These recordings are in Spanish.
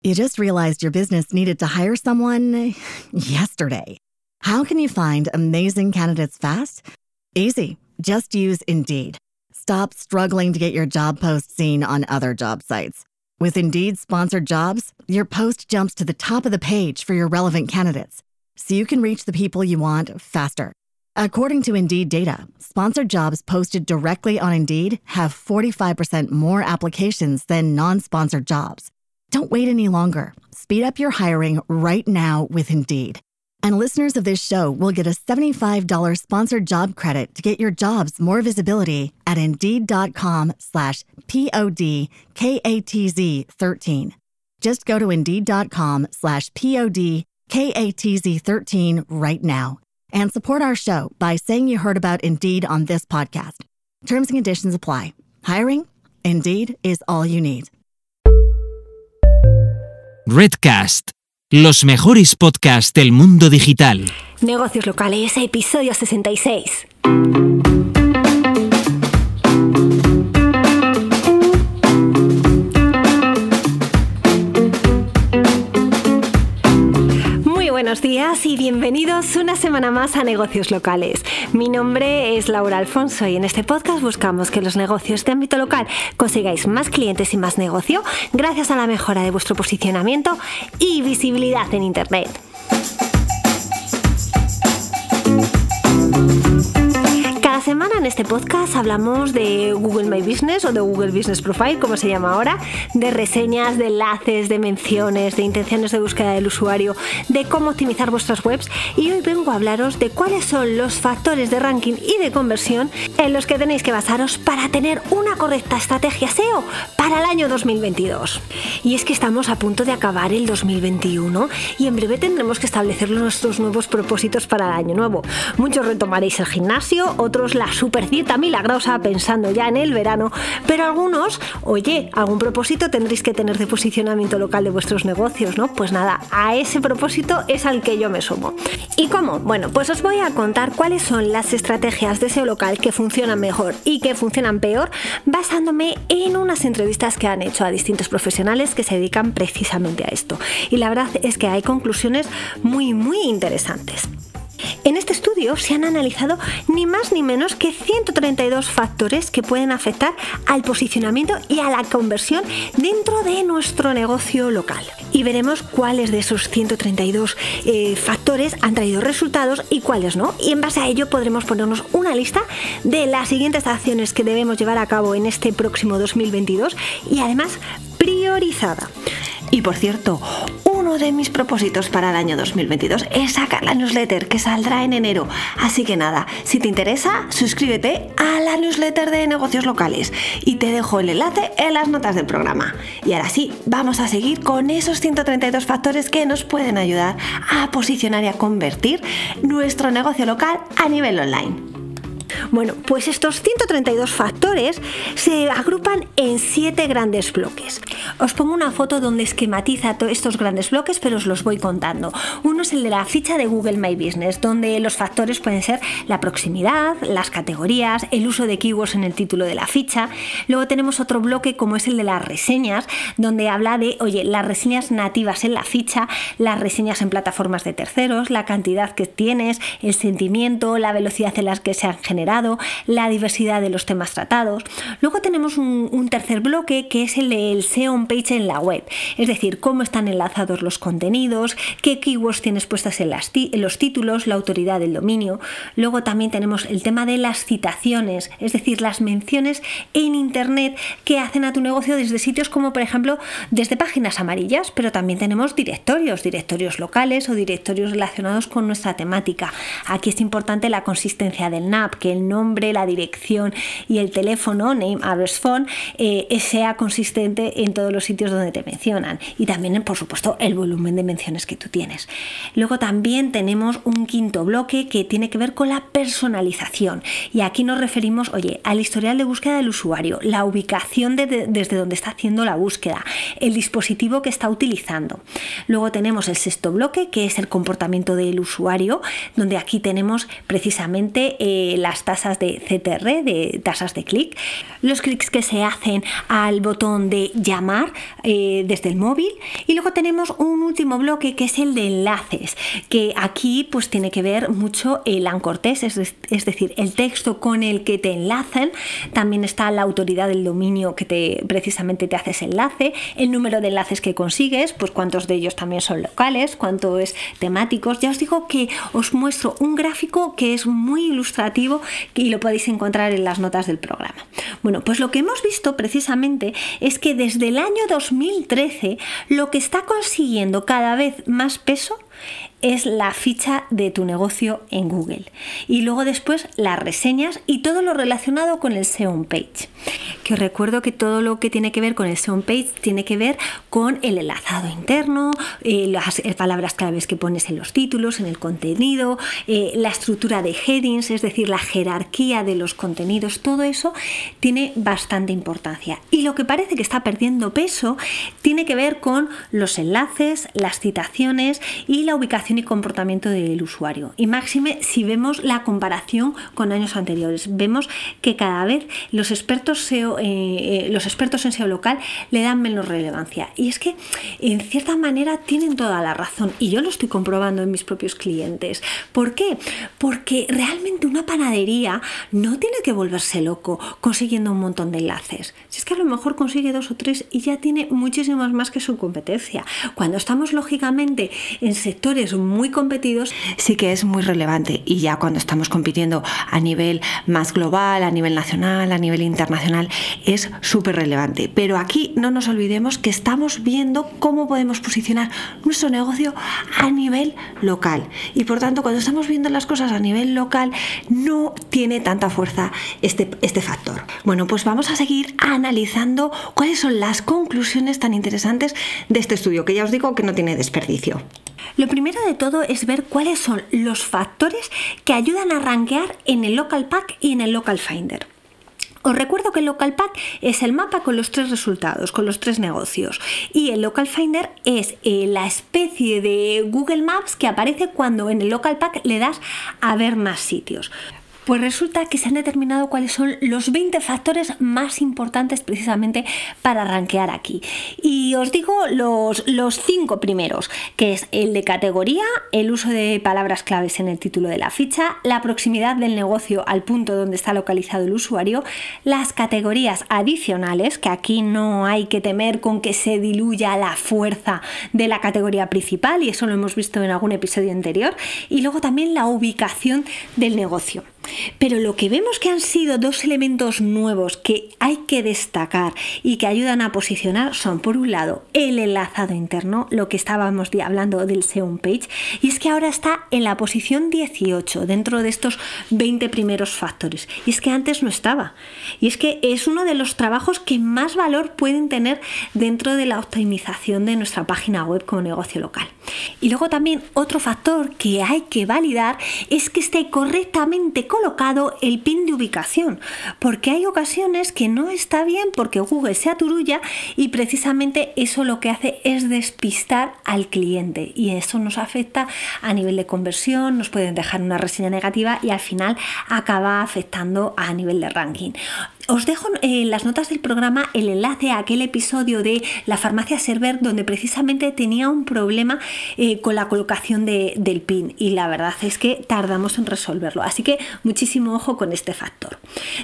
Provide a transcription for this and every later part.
You just realized your business needed to hire someone yesterday. How can you find amazing candidates fast? Easy. Just use Indeed. Stop struggling to get your job post seen on other job sites. With Indeed sponsored jobs, your post jumps to the top of the page for your relevant candidates, so you can reach the people you want faster. According to Indeed data, sponsored jobs posted directly on Indeed have 45% more applications than non-sponsored jobs. Don't wait any longer. Speed up your hiring right now with Indeed. And listeners of this show will get a $75 sponsored job credit to get your jobs more visibility at Indeed.com/PODKATZ13. Just go to Indeed.com/PODKATZ13 right now and support our show by saying you heard about Indeed on this podcast. Terms and conditions apply. Hiring? Indeed is all you need. Redcast, los mejores podcasts del mundo digital. Negocios locales, episodio 66. Buenos días y bienvenidos una semana más a Negocios Locales. Mi nombre es Laura Alfonso y en este podcast buscamos que los negocios de ámbito local consigáis más clientes y más negocio gracias a la mejora de vuestro posicionamiento y visibilidad en Internet. Cada semana en este podcast hablamos de Google My Business o de Google Business Profile, como se llama ahora, de reseñas, de enlaces, de menciones, de intenciones de búsqueda del usuario, de cómo optimizar vuestras webs, y hoy vengo a hablaros de cuáles son los factores de ranking y de conversión en los que tenéis que basaros para tener una correcta estrategia SEO para el año 2022. Y es que estamos a punto de acabar el 2021 y en breve tendremos que establecer nuestros nuevos propósitos para el año nuevo. Muchos retomaréis el gimnasio, otros la super dieta milagrosa pensando ya en el verano, pero algunos, algún propósito tendréis que tener de posicionamiento local de vuestros negocios, ¿no? Pues nada, a ese propósito es al que yo me sumo. ¿Y cómo? Bueno, pues os voy a contar cuáles son las estrategias de SEO local que funcionan mejor y que funcionan peor, basándome en unas entrevistas que han hecho a distintos profesionales que se dedican precisamente a esto. Y la verdad es que hay conclusiones muy interesantes. En este estudio se han analizado ni más ni menos que 132 factores que pueden afectar al posicionamiento y a la conversión dentro de nuestro negocio local. Y veremos cuáles de esos 132 factores han traído resultados y cuáles no. Y en base a ello podremos ponernos una lista de las siguientes acciones que debemos llevar a cabo en este próximo 2022 y además priorizada. Y por cierto, uno de mis propósitos para el año 2022 es sacar la newsletter que saldrá en enero. Así que nada, si te interesa, suscríbete a la newsletter de Negocios Locales y te dejo el enlace en las notas del programa. Y ahora sí, vamos a seguir con esos 132 factores que nos pueden ayudar a posicionar y a convertir nuestro negocio local a nivel online. Bueno, pues estos 132 factores se agrupan en 7 grandes bloques. Os pongo una foto donde esquematiza todos estos grandes bloques, pero os los voy contando. Uno es el de la ficha de Google My Business, donde los factores pueden ser la proximidad, las categorías, el uso de keywords en el título de la ficha. Luego tenemos otro bloque como es el de las reseñas, donde habla de, las reseñas nativas en la ficha, las reseñas en plataformas de terceros, la cantidad que tienes, el sentimiento, la velocidad en las que se han generado, la diversidad de los temas tratados. Luego tenemos un tercer bloque que es el del SEO on page en la web, es decir, cómo están enlazados los contenidos, qué keywords tienes puestas en los títulos, la autoridad del dominio. Luego también tenemos el tema de las citaciones, es decir, las menciones en internet que hacen a tu negocio desde sitios como, por ejemplo, desde páginas amarillas, pero también tenemos directorios locales o directorios relacionados con nuestra temática. Aquí es importante la consistencia del NAP, que el nombre, la dirección y el teléfono, name, address, phone, sea consistente en todos los sitios donde te mencionan, y también, por supuesto, el volumen de menciones que tú tienes. Luego también tenemos un quinto bloque que tiene que ver con la personalización, y aquí nos referimos, al historial de búsqueda del usuario, la ubicación desde donde está haciendo la búsqueda, el dispositivo que está utilizando. Luego tenemos el sexto bloque, que es el comportamiento del usuario, donde aquí tenemos precisamente las tasas tasas de CTR, de tasas de clic, los clics que se hacen al botón de llamar desde el móvil, y luego tenemos un último bloque que es el de enlaces, que aquí pues tiene que ver mucho el anchor text, es decir, el texto con el que te enlazan. También está la autoridad del dominio que precisamente te hace ese enlace, el número de enlaces que consigues, pues cuántos de ellos también son locales, cuánto es temáticos. Ya os digo que os muestro un gráfico que es muy ilustrativo y lo podéis encontrar en las notas del programa. Bueno, pues lo que hemos visto precisamente es que desde el año 2013 lo que está consiguiendo cada vez más peso es la ficha de tu negocio en Google, y luego después las reseñas y todo lo relacionado con el SEO on page. Que os recuerdo que todo lo que tiene que ver con el SEO on page tiene que ver con el enlazado interno, las palabras claves que pones en los títulos, en el contenido, la estructura de headings, es decir, la jerarquía de los contenidos. Todo eso tiene bastante importancia, y lo que parece que está perdiendo peso tiene que ver con los enlaces, las citaciones y la ubicación y comportamiento del usuario. Y máxime si vemos la comparación con años anteriores, vemos que cada vez los expertos en SEO local le dan menos relevancia, y es que en cierta manera tienen toda la razón, y yo lo estoy comprobando en mis propios clientes. ¿Por qué? Porque realmente una panadería no tiene que volverse loco consiguiendo un montón de enlaces. Si es que a lo mejor consigue 2 o 3 y ya tiene muchísimos más que su competencia. Cuando estamos lógicamente en sectores muy competidos, sí que es muy relevante, y ya cuando estamos compitiendo a nivel más global, a nivel nacional, a nivel internacional, es súper relevante. Pero aquí no nos olvidemos que estamos viendo cómo podemos posicionar nuestro negocio a nivel local, y por tanto cuando estamos viendo las cosas a nivel local no tiene tanta fuerza este factor. Bueno, pues vamos a seguir analizando cuáles son las conclusiones tan interesantes de este estudio, que ya os digo que no tiene desperdicio. Lo primero de todo es ver cuáles son los factores que ayudan a rankear en el Local Pack y en el Local Finder. Os recuerdo que el Local Pack es el mapa con los 3 resultados, con los 3 negocios, y el Local Finder es la especie de Google Maps que aparece cuando en el Local Pack le das a ver más sitios. Pues resulta que se han determinado cuáles son los 20 factores más importantes precisamente para rankear aquí. Y os digo los 5 primeros, que es el de categoría, el uso de palabras claves en el título de la ficha, la proximidad del negocio al punto donde está localizado el usuario, las categorías adicionales, que aquí no hay que temer con que se diluya la fuerza de la categoría principal, y eso lo hemos visto en algún episodio anterior, y luego también la ubicación del negocio. Pero lo que vemos que han sido 2 elementos nuevos que hay que destacar y que ayudan a posicionar son, por un lado, el enlazado interno, lo que estábamos hablando del SEO on page, y es que ahora está en la posición 18 dentro de estos 20 primeros factores, y es que antes no estaba, y es que es uno de los trabajos que más valor pueden tener dentro de la optimización de nuestra página web como negocio local. Y luego también otro factor que hay que validar es que esté correctamente colocado el pin de ubicación, porque hay ocasiones que no está bien porque Google se aturulla, y precisamente eso lo que hace es despistar al cliente, y eso nos afecta a nivel de conversión, nos pueden dejar una reseña negativa y al final acaba afectando a nivel de ranking. Os dejo en las notas del programa el enlace a aquel episodio de la farmacia Server donde precisamente tenía un problema con la colocación del pin, y la verdad es que tardamos en resolverlo, así que muchísimo ojo con este factor.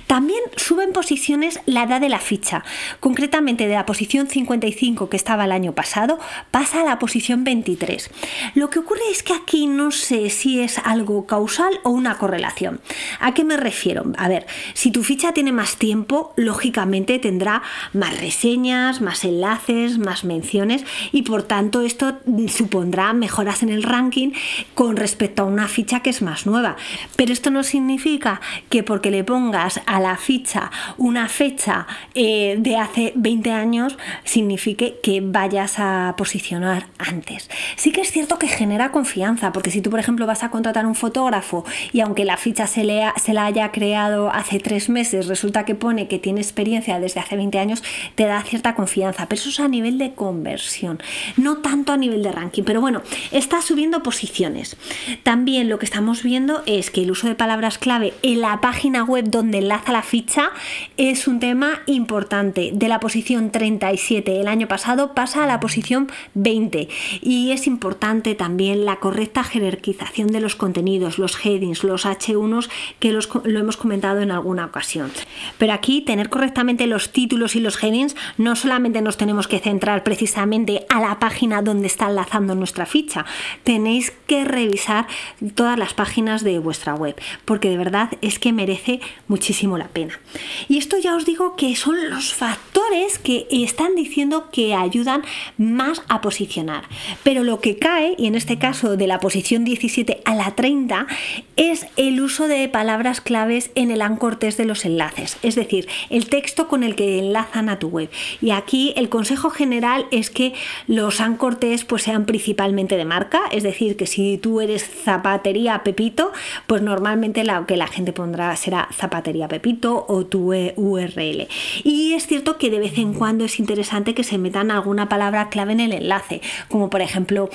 También sube en posiciones la edad de la ficha, concretamente de la posición 55 que estaba el año pasado pasa a la posición 23. Lo que ocurre es que aquí no sé si es algo causal o una correlación. ¿A qué me refiero? A ver, si tu ficha tiene más tiempo, lógicamente tendrá más reseñas, más enlaces, más menciones, y por tanto esto supondrá mejoras en el ranking con respecto a una ficha que es más nueva. Pero esto no significa que porque le pongas a la ficha una fecha de hace 20 años signifique que vayas a posicionar antes. Sí que es cierto que genera confianza, porque si tú, por ejemplo, vas a contratar un fotógrafo y aunque la ficha se la haya creado hace 3 meses, resulta que pone que tiene experiencia desde hace 20 años, te da cierta confianza, pero eso es a nivel de conversión, no tanto a nivel de ranking. Pero bueno, está subiendo posiciones. También lo que estamos viendo es que el uso de palabras clave en la página web donde enlaza la ficha es un tema importante. De la posición 37 el año pasado pasa a la posición 20, y es importante también la correcta jerarquización de los contenidos, los headings, los H1s, que lo hemos comentado en alguna ocasión. Pero aquí tener correctamente los títulos y los headings, no solamente nos tenemos que centrar precisamente a la página donde está enlazando nuestra ficha, tenéis que revisar todas las páginas de vuestra web, porque de verdad es que merece muchísimo la pena. Y esto ya os digo que son los factores que están diciendo que ayudan más a posicionar. Pero lo que cae, y en este caso de la posición 17 a la 30, es el uso de palabras claves en el anchor text de los enlaces, es decir, el texto con el que enlazan a tu web. Y aquí el consejo general es que los anchor text pues sean principalmente de marca, es decir, que si tú eres Zapatería Pepito, pues normalmente lo que la gente pondrá será Zapatería Pepito o tu URL. Y es cierto que de vez en cuando es interesante que se metan alguna palabra clave en el enlace, como por ejemplo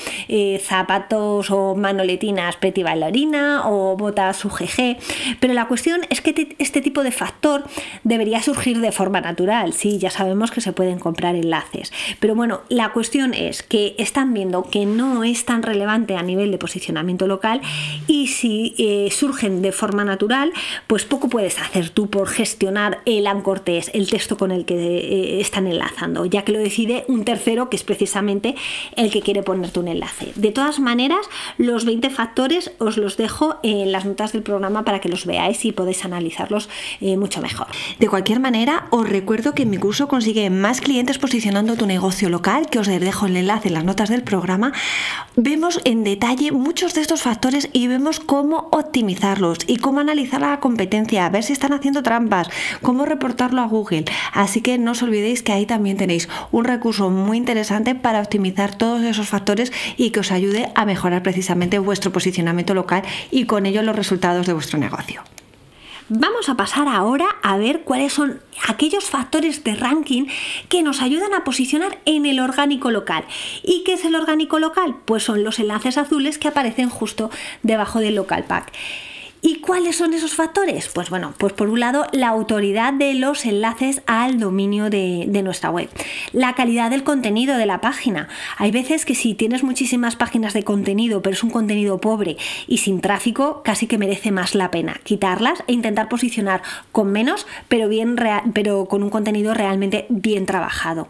zapatos o manoletinas Petit Bailarina o botas UGG, pero la cuestión es que este tipo de factor debería surgir de forma natural. Sí, ya sabemos que se pueden comprar enlaces, pero bueno, la cuestión es que están viendo que no es tan relevante a nivel de posicionamiento local, y si surgen de forma natural, pues poco puedes hacer tú por gestionar el anchor text, el texto con el que están enlazando, ya que lo decide un tercero, que es precisamente el que quiere ponerte un enlace. De todas maneras, los 20 factores os los dejo en las notas del programa para que los veáis y podéis analizarlos mucho mejor. De cualquier manera, os recuerdo que en mi curso Consigue más clientes posicionando tu negocio local, que os dejo el enlace en las notas del programa. Vemos en detalle muchos de estos factores y vemos cómo optimizarlos y cómo analizar la competencia, a ver si están haciendo trampas, cómo reportarlo a Google. Así que no os olvidéis que ahí también tenéis un recurso muy interesante para optimizar todos esos factores y que os ayude a mejorar precisamente vuestro posicionamiento local y con ello los resultados de vuestro negocio. Vamos a pasar ahora a ver cuáles son aquellos factores de ranking que nos ayudan a posicionar en el orgánico local. ¿Y qué es el orgánico local? Pues son los enlaces azules que aparecen justo debajo del local pack. ¿Y cuáles son esos factores? Pues bueno, pues por un lado la autoridad de los enlaces al dominio de nuestra web, la calidad del contenido de la página. Hay veces que si tienes muchísimas páginas de contenido, pero es un contenido pobre y sin tráfico, casi que merece más la pena quitarlas e intentar posicionar con menos, pero con un contenido realmente bien trabajado.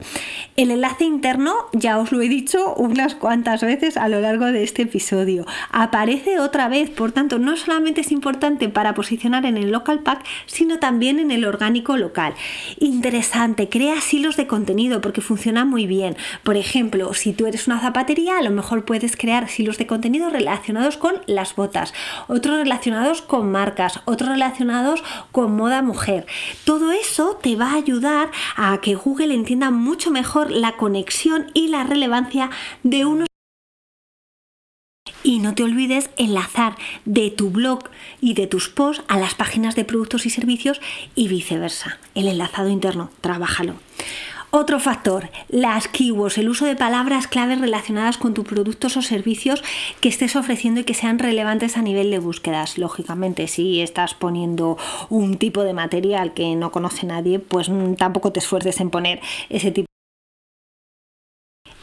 El enlace interno, ya os lo he dicho unas cuantas veces a lo largo de este episodio, aparece otra vez, por tanto no solamente es importante para posicionar en el local pack, sino también en el orgánico local. Interesante, crea hilos de contenido porque funciona muy bien. Por ejemplo, si tú eres una zapatería, a lo mejor puedes crear hilos de contenido relacionados con las botas, otros relacionados con marcas, otros relacionados con moda mujer. Todo eso te va a ayudar a que Google entienda mucho mejor la conexión y la relevancia de unos. Y no te olvides enlazar de tu blog y de tus posts a las páginas de productos y servicios y viceversa. El enlazado interno, trabájalo. Otro factor, las keywords, el uso de palabras claves relacionadas con tus productos o servicios que estés ofreciendo y que sean relevantes a nivel de búsquedas. Lógicamente, si estás poniendo un tipo de material que no conoce nadie, pues tampoco te esfuerces en poner ese tipo.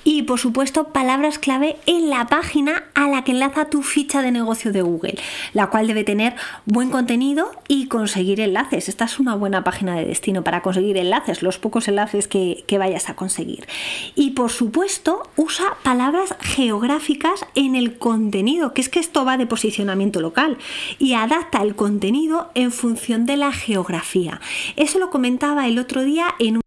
Y por supuesto palabras clave en la página a la que enlaza tu ficha de negocio de Google, la cual debe tener buen contenido y conseguir enlaces. Esta es una buena página de destino para conseguir enlaces, los pocos enlaces que vayas a conseguir. Y por supuesto usa palabras geográficas en el contenido, que es que esto va de posicionamiento local, y adapta el contenido en función de la geografía. Eso lo comentaba el otro día en un.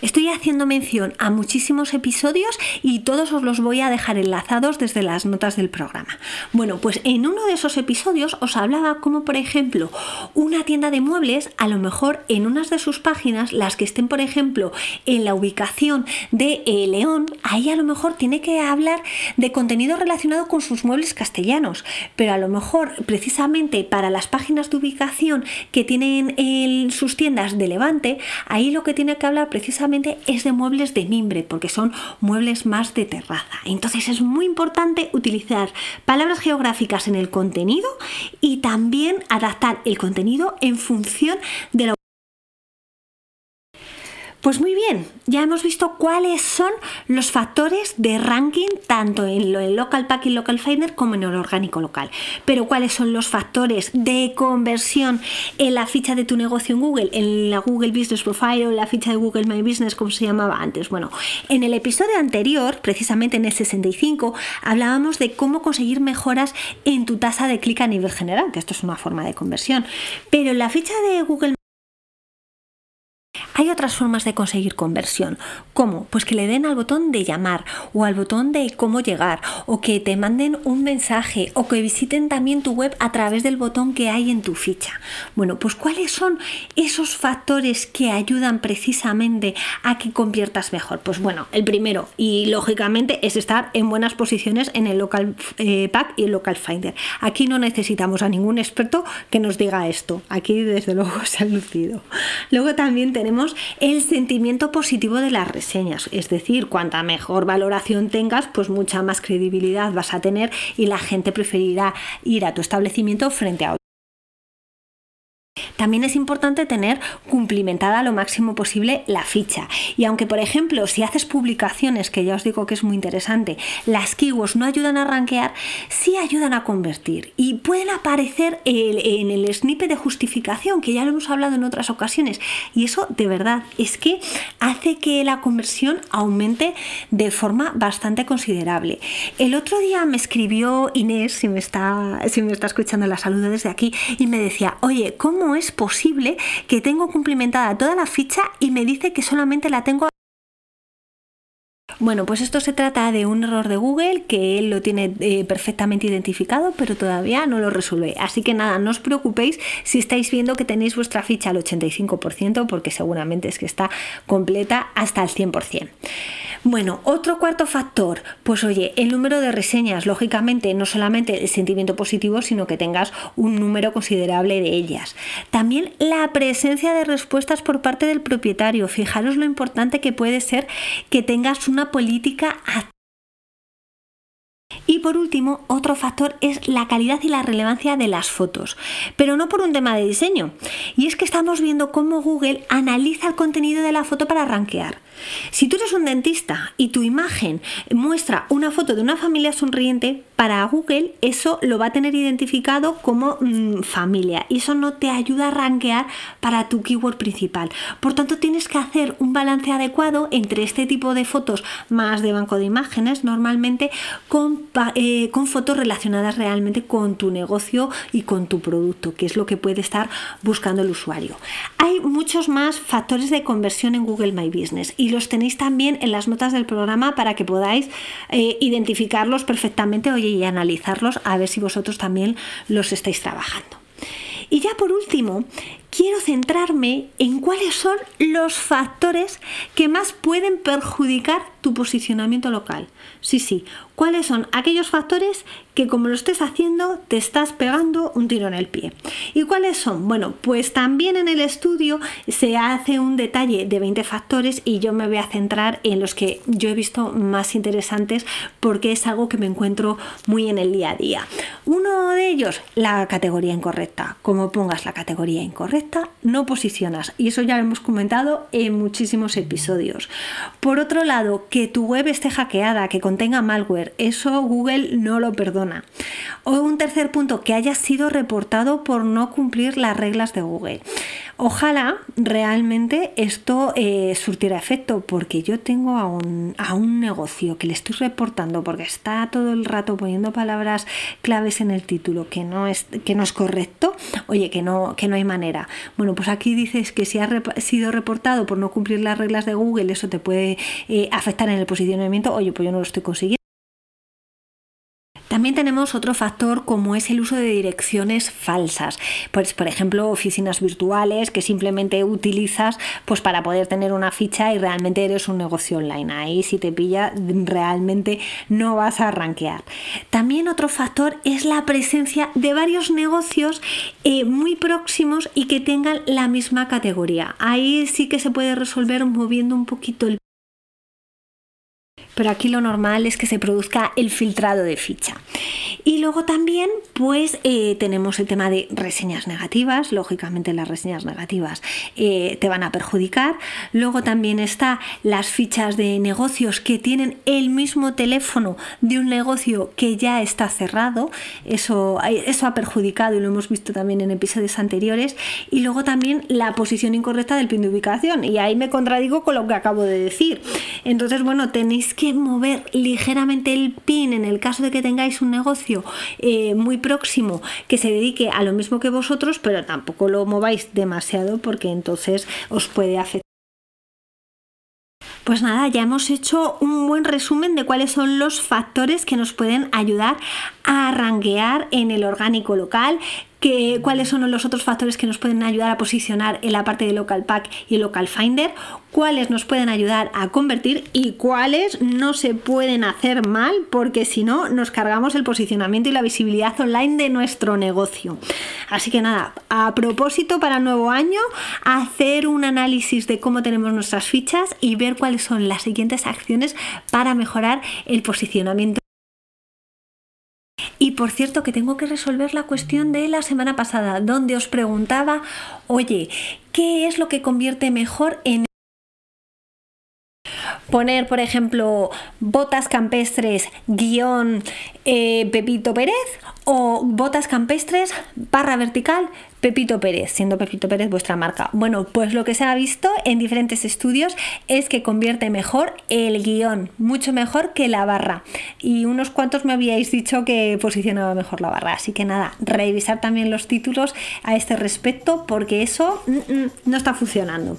Estoy estoy haciendo mención a muchísimos episodios y todos os los voy a dejar enlazados desde las notas del programa. Bueno, pues en uno de esos episodios os hablaba como, por ejemplo, una tienda de muebles, a lo mejor en unas de sus páginas, las que estén, por ejemplo, en la ubicación de León, ahí a lo mejor tiene que hablar de contenido relacionado con sus muebles castellanos, pero a lo mejor precisamente para las páginas de ubicación que tienen sus tiendas de Levante, ahí lo que tiene que hablar precisamente es de muebles de mimbre, porque son muebles más de terraza. Entonces es muy importante utilizar palabras geográficas en el contenido y también adaptar el contenido en función de la... Pues muy bien, ya hemos visto cuáles son los factores de ranking tanto en el Local Pack y Local Finder como en el orgánico local. Pero cuáles son los factores de conversión en la ficha de tu negocio en Google, en la Google Business Profile o en la ficha de Google My Business, como se llamaba antes. Bueno, en el episodio anterior, precisamente en el 65, hablábamos de cómo conseguir mejoras en tu tasa de clic a nivel general, que esto es una forma de conversión. Pero en la ficha de Google hay otras formas de conseguir conversión. ¿Cómo? Pues que le den al botón de llamar o al botón de cómo llegar, o que te manden un mensaje, o que visiten también tu web a través del botón que hay en tu ficha. Bueno, pues ¿cuáles son esos factores que ayudan precisamente a que conviertas mejor? Pues bueno, el primero y lógicamente es estar en buenas posiciones en el Local Pack y el Local Finder. Aquí no necesitamos a ningún experto que nos diga esto. Aquí desde luego se ha lucido. Luego también tenemos el sentimiento positivo de las reseñas, es decir, cuanta mejor valoración tengas, pues mucha más credibilidad vas a tener y la gente preferirá ir a tu establecimiento frente a otro. También es importante tener cumplimentada lo máximo posible la ficha. Y aunque, por ejemplo, si haces publicaciones, que ya os digo que es muy interesante, las keywords no ayudan a rankear, sí ayudan a convertir. Y pueden aparecer en el snippet de justificación, que ya lo hemos hablado en otras ocasiones. Y eso, de verdad, es que hace que la conversión aumente de forma bastante considerable. El otro día me escribió Inés, si me está escuchando, la saludo desde aquí, y me decía, oye, ¿cómo es posible que tengo cumplimentada toda la ficha y me dice que solamente la tengo? Bueno, pues esto se trata de un error de Google que él lo tiene perfectamente identificado, pero todavía no lo resuelve. Así que nada, no os preocupéis si estáis viendo que tenéis vuestra ficha al 85%, porque seguramente es que está completa hasta el 100%. Bueno, otro cuarto factor, pues oye, el número de reseñas, lógicamente, no solamente el sentimiento positivo, sino que tengas un número considerable de ellas. También la presencia de respuestas por parte del propietario. Fijaros lo importante que puede ser que tengas una política activa. Y por último, otro factor es la calidad y la relevancia de las fotos, pero no por un tema de diseño. Y es que estamos viendo cómo Google analiza el contenido de la foto para rankear. Si tú eres un dentista y tu imagen muestra una foto de una familia sonriente, para Google eso lo va a tener identificado como familia, y eso no te ayuda a rankear para tu keyword principal. Por tanto, tienes que hacer un balance adecuado entre este tipo de fotos más de banco de imágenes, normalmente con fotos relacionadas realmente con tu negocio y con tu producto, que es lo que puede estar buscando el usuario. Hay muchos más factores de conversión en Google My Business y los tenéis también en las notas del programa para que podáis identificarlos perfectamente, y analizarlos a ver si vosotros también los estáis trabajando. Y ya por último, quiero centrarme en cuáles son los factores que más pueden perjudicar tu posicionamiento local. Sí, cuáles son aquellos factores que, como lo estés haciendo, te estás pegando un tiro en el pie. ¿Y cuáles son? Bueno, pues también en el estudio se hace un detalle de 20 factores y yo me voy a centrar en los que yo he visto más interesantes porque es algo que me encuentro muy en el día a día. Uno de ellos, la categoría incorrecta. Como pongas la categoría incorrecta, no posicionas, y eso ya lo hemos comentado en muchísimos episodios. Por otro lado, que tu web esté hackeada, que contenga malware, eso Google no lo perdona. O un tercer punto, que haya sido reportado por no cumplir las reglas de Google. Ojalá realmente esto surtiera efecto, porque yo tengo a un negocio que le estoy reportando porque está todo el rato poniendo palabras claves en el título que no es correcto. Oye, que no hay manera. Bueno, pues aquí dices que si has sido reportado por no cumplir las reglas de Google, eso te puede afectar en el posicionamiento. Oye, pues yo no lo estoy consiguiendo. También tenemos otro factor como es el uso de direcciones falsas. Pues, por ejemplo, oficinas virtuales que simplemente utilizas pues para poder tener una ficha y realmente eres un negocio online. Ahí si te pilla realmente no vas a rankear. También otro factor es la presencia de varios negocios muy próximos y que tengan la misma categoría. Ahí sí que se puede resolver moviendo un poquito el... Pero aquí lo normal es que se produzca el filtrado de ficha. Y luego también pues tenemos el tema de reseñas negativas. Lógicamente las reseñas negativas te van a perjudicar. Luego también está las fichas de negocios que tienen el mismo teléfono de un negocio que ya está cerrado. Eso ha perjudicado y lo hemos visto también en episodios anteriores. Y luego también la posición incorrecta del pin de ubicación. Y ahí me contradigo con lo que acabo de decir. Entonces, bueno, tenéis que mover ligeramente el pin en el caso de que tengáis un negocio muy próximo que se dedique a lo mismo que vosotros, pero tampoco lo mováis demasiado porque entonces os puede afectar. Pues nada, ya hemos hecho un buen resumen de cuáles son los factores que nos pueden ayudar a rankear en el orgánico local, cuáles son los otros factores que nos pueden ayudar a posicionar en la parte de Local Pack y Local Finder, cuáles nos pueden ayudar a convertir y cuáles no se pueden hacer mal porque si no nos cargamos el posicionamiento y la visibilidad online de nuestro negocio. Así que nada, a propósito para el nuevo año, hacer un análisis de cómo tenemos nuestras fichas y ver cuáles son las siguientes acciones para mejorar el posicionamiento. Y por cierto que tengo que resolver la cuestión de la semana pasada donde os preguntaba, oye, ¿qué es lo que convierte mejor en poner, por ejemplo, botas campestres Pepito Pérez o botas campestres /vertical Pepito Pérez, siendo Pepito Pérez vuestra marca? Bueno, pues lo que se ha visto en diferentes estudios es que convierte mejor el guión, mucho mejor que la barra. Y unos cuantos me habíais dicho que posicionaba mejor la barra. Así que nada, revisar también los títulos a este respecto porque eso no está funcionando.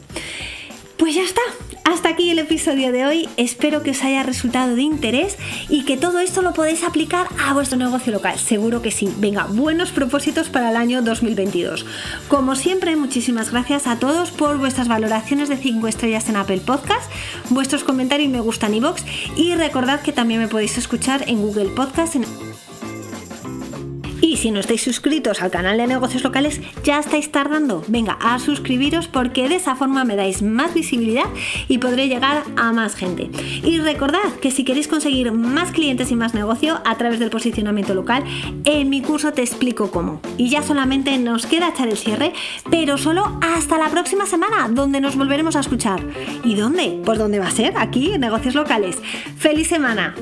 Pues ya está, hasta aquí el episodio de hoy. Espero que os haya resultado de interés y que todo esto lo podéis aplicar a vuestro negocio local. Seguro que sí. Venga, buenos propósitos para el año 2022. Como siempre, muchísimas gracias a todos por vuestras valoraciones de 5 estrellas en Apple Podcast, vuestros comentarios y me gusta en iVoox, y recordad que también me podéis escuchar en Google Podcast. Y si no estáis suscritos al canal de negocios locales, ya estáis tardando. Venga, a suscribiros porque de esa forma me dais más visibilidad y podré llegar a más gente. Y recordad que si queréis conseguir más clientes y más negocio a través del posicionamiento local, en mi curso te explico cómo. Y ya solamente nos queda echar el cierre, pero solo hasta la próxima semana, donde nos volveremos a escuchar. ¿Y dónde? Pues ¿dónde va a ser? Aquí en Negocios Locales. ¡Feliz semana!